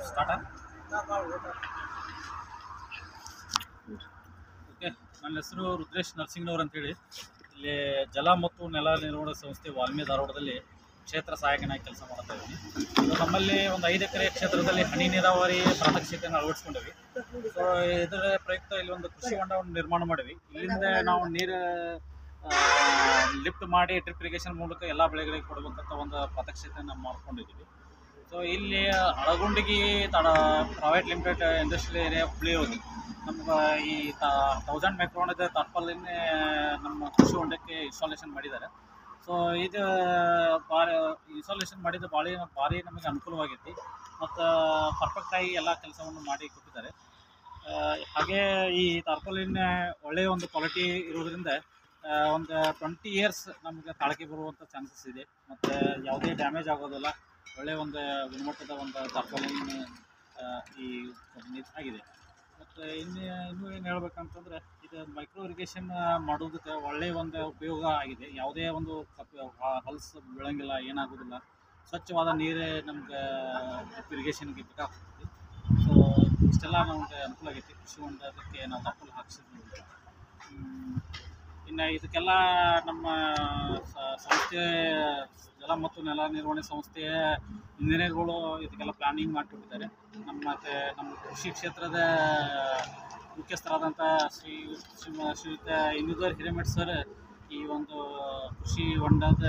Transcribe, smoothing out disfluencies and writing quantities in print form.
ಸ್ಟಾರ್ಟಾ okay. ನನ್ನ ಹೆಸರು ರುದ್ರೇಶ್ ನರಸಿಂಗ್ನವ್ರು ಅಂತೇಳಿ. ಇಲ್ಲಿ ಜಲ ಮತ್ತು ನೆಲ ನಿರ್ವಹಣಾ ಸಂಸ್ಥೆ ವಾಲ್ಮಿ ಧಾರವಾಡದಲ್ಲಿ ಕ್ಷೇತ್ರ ಸಹಾಯಕನಾಗಿ ಕೆಲಸ ಮಾಡ್ತಾ ಇದ್ದೀನಿ. ನಮ್ಮಲ್ಲಿ ಒಂದು 5 ಎಕರೆ ಕ್ಷೇತ್ರದಲ್ಲಿ ಹನಿ ನೀರಾವರಿ ಪ್ರಾತ್ಯಕ್ಷಿಕೆಯನ್ನು ಅಳವಡಿಸ್ಕೊಂಡಿವಿ. ಸೊ ಇದರ ಪ್ರಯುಕ್ತ ಇಲ್ಲಿ ಒಂದು ಕೃಷಿ ಹೊಂಡವನ್ನು ನಿರ್ಮಾಣ ಮಾಡಿವಿ. ಇಲ್ಲಿಂದ ನಾವು ನೀರು ಲಿಫ್ಟ್ ಮಾಡಿ ಡ್ರಿಪ್ ಇರಿಗೇಷನ್ ಮೂಲಕ ಎಲ್ಲ ಬೆಳೆಗಳಿಗೆ ಕೊಡಬೇಕಂತ ಒಂದು ಪ್ರಾತ್ಯಕ್ಷಿಕೆಯನ್ನು ಮಾಡ್ಕೊಂಡಿದ್ದೀವಿ. ಸೊ ಇಲ್ಲಿ ಅಳಗುಂಡಿಗಿ ಪ್ರೈವೇಟ್ ಲಿಮಿಟೆಡ್ ಇಂಡಸ್ಟ್ರಿಯಲ್ ಏರಿಯಾ ಹುಬ್ಳಿಯವರು ನಮ್ಗೆ ಈ 1000 ಮೈಕ್ರೋನದ ತಾಟ್ಪಾಲಿನ ನಮ್ಮ ಕೃಷಿ ಹೊಂಡಕ್ಕೆ ಇನ್ಸ್ಟಾಲೇಷನ್ ಮಾಡಿದ್ದಾರೆ. ಸೊ ಇದು ಇನ್ಸ್ಟಾಲೇಷನ್ ಮಾಡಿದ ಭಾರಿ ನಮಗೆ ಅನುಕೂಲವಾಗೈತಿ ಮತ್ತು ಪರ್ಫೆಕ್ಟಾಗಿ ಎಲ್ಲ ಕೆಲಸವನ್ನು ಮಾಡಿ ಕೊಟ್ಟಿದ್ದಾರೆ. ಹಾಗೆ ಈ ತಾರ್ಪಾಲಿನ ಒಳ್ಳೆಯ ಒಂದು ಕ್ವಾಲಿಟಿ ಇರೋದ್ರಿಂದ ಒಂದು 20 ಇಯರ್ಸ್ ನಮಗೆ ತಾಳಿಕೆ ಬರುವಂಥ ಚಾನ್ಸಸ್ ಇದೆ ಮತ್ತು ಯಾವುದೇ ಡ್ಯಾಮೇಜ್ ಆಗೋದಿಲ್ಲ. ಒಳ್ಳೆಯ ಒಂದು ಗುಣಮಟ್ಟದ ಒಂದು ತಾರ್ಪಾಲಿನ ಈ ಕಂಪ್ನಿ ಆಗಿದೆ. ಮತ್ತು ಇನ್ನೂ ಏನು ಹೇಳ್ಬೇಕಂತಂದರೆ ಇದು ಮೈಕ್ರೋ ಇರಿಗೇಷನ್ ಮಾಡೋದಕ್ಕೆ ಒಳ್ಳೆಯ ಒಂದು ಉಪಯೋಗ ಆಗಿದೆ. ಯಾವುದೇ ಒಂದು ಹೊಲಸು ಬೀಳಂಗಿಲ್ಲ, ಏನಾಗೋದಿಲ್ಲ. ಸ್ವಚ್ಛವಾದ ನೀರೇ ನಮ್ಗೆ ಇರಿಗೇಷನ್ಗೆ ಬೇಕಾಗ್ತದೆ. ಸೊ ಇಷ್ಟೆಲ್ಲ ನಮಗೆ ಅನುಕೂಲ ಆಗೈತಿ. ಕೃಷಿ ಹೊಂಡದಕ್ಕೆ ನಾವು ತಾರ್ಪಾಲಿನ್ ಹಾಕ್ಸಿದ್ವಿ. ಇನ್ನು ಇದಕ್ಕೆಲ್ಲ ನಮ್ಮ ಸಂಸ್ಥೆ ಜಲ ಮತ್ತು ನೆಲ ನಿರ್ವಹಣೆ ಸಂಸ್ಥೆಯ ಇಂಜಿನಿಯರ್ಗಳು ಇದಕ್ಕೆಲ್ಲ ಪ್ಲಾನಿಂಗ್ ಮಾಡಿಕೊಟ್ಟಿದ್ದಾರೆ. ನಮ್ಮ ಕೃಷಿ ಕ್ಷೇತ್ರದ ಮುಖ್ಯಸ್ಥರಾದಂಥ ಶ್ರೀಯುತ ಇನ್ನುದರ್ ಹಿರೇಮಠ್ ಸರ್ ಈ ಒಂದು ಕೃಷಿ ಹೊಂಡದ